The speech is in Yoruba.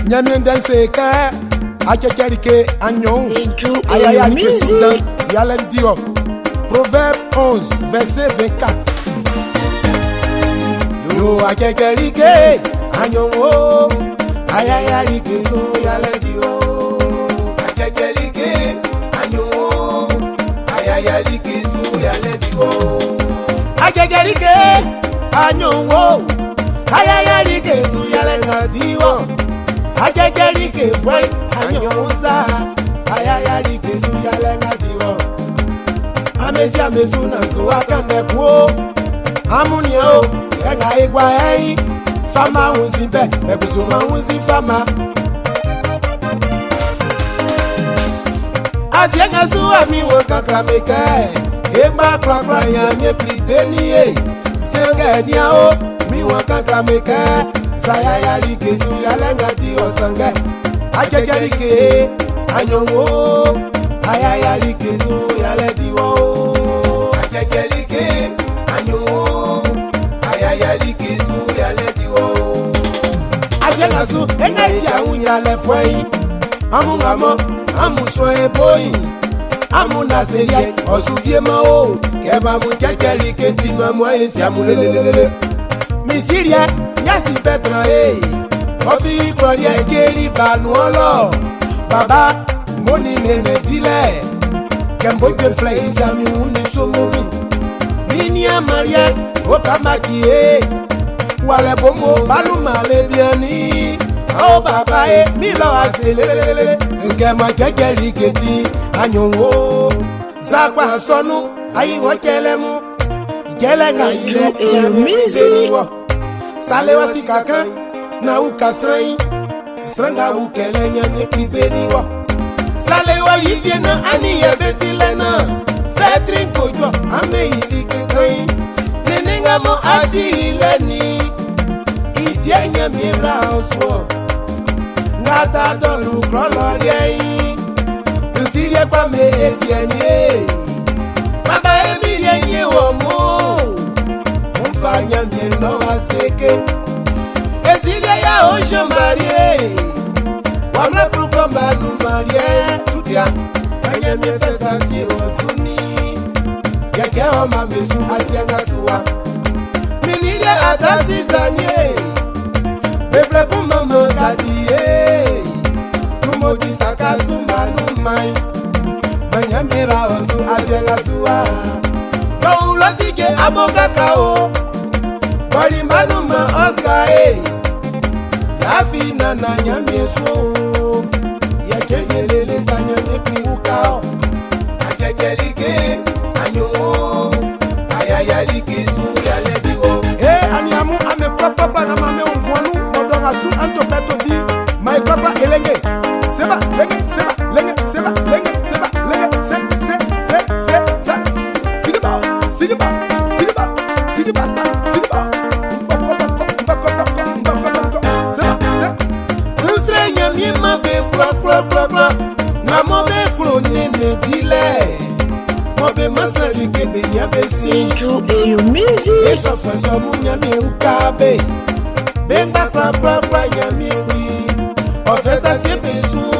Nyamien danse ka Atchêtchê Liké agnon Edjou Ayaya Liké Soudan Yalen Dio. Proverbe 11 verset 24. Yo Atchêtchê Liké agnon Ayaya Liké Soudan Yalen Dio. Atchêtchê Liké agnon Ayaya Liké Soudan Yalen Dio. Atchêtchê Liké agnon Ayaya Liké Soudan Yalen Dio. Atchêtchê Liké voy agnon sa Ayaya Liké Soudan Yalen Dio. Amesi amesu na so akane ko amunio enga igwa eyin fama wunsi be ekuso ma wunsi fama asienga su ami wo kakra meke emba krakra ya mi priteni e senga nia o mi wo kakra meke Ayaya Liké Soudan Yalen Dio sanga Atchêtchê Liké anyongo Ayaya Liké Soudan Yalen Dio. Atchêtchê Liké agnon Ayaya Liké Soudan Yalen Dio. Asienga su enga tia unya le foi amungamo amuso eboyi amuna serie osuvie ma o keba mu Atchêtchê Liké tinwa mo esi amulelelele misiria yasi petra ofi gloria ekeli banu olo baba moni nene dile kembo je flei sami uni somumi minia maria okamaki wale bomo balu male biani o baba mi lo aselelele kema Atchêtchê Liké ti anyongo zakwa sonu ayi wo kelemu kelenga ile music. Salewa si kaka na ukasrai sranga ukelenya ne pribeni wa Salewa yiviena ani ya betilena fetrin kojo ame ilike kai nenenga mo adileni itienya mira oswo ngata dolu krolori nsirie kwa me etienye baba emilie nye wo mo mfanya miendo waseke esilie ya ocean marie wamla kruko manu marie tutia kanya miefesa siro suni yake oma mesu asianga suwa minide atasi zanye befle kumama katie tumoji saka sumbanu mai manya mira osu asianga suwa Ulotike aboka kao Bolimbanu ma Oscar Yafina na nyamie so Yakegelele sa nyamie kriukao Atchêtchê Liké agnon Ayaya Liké Soudan Yalen Dio. Aniamu ame papa na mame ungwanu Modonga su anto peto di My papa elenge Seba lenge seba lenge seba lenge seba lenge se Sigiba Usre nyamie ma be klo na mo be klo nene dile mo be Masra Liké be nyabe si Edjou music. eso so mu nyamie ukabe benga klo nyamie wi ofesa sie be su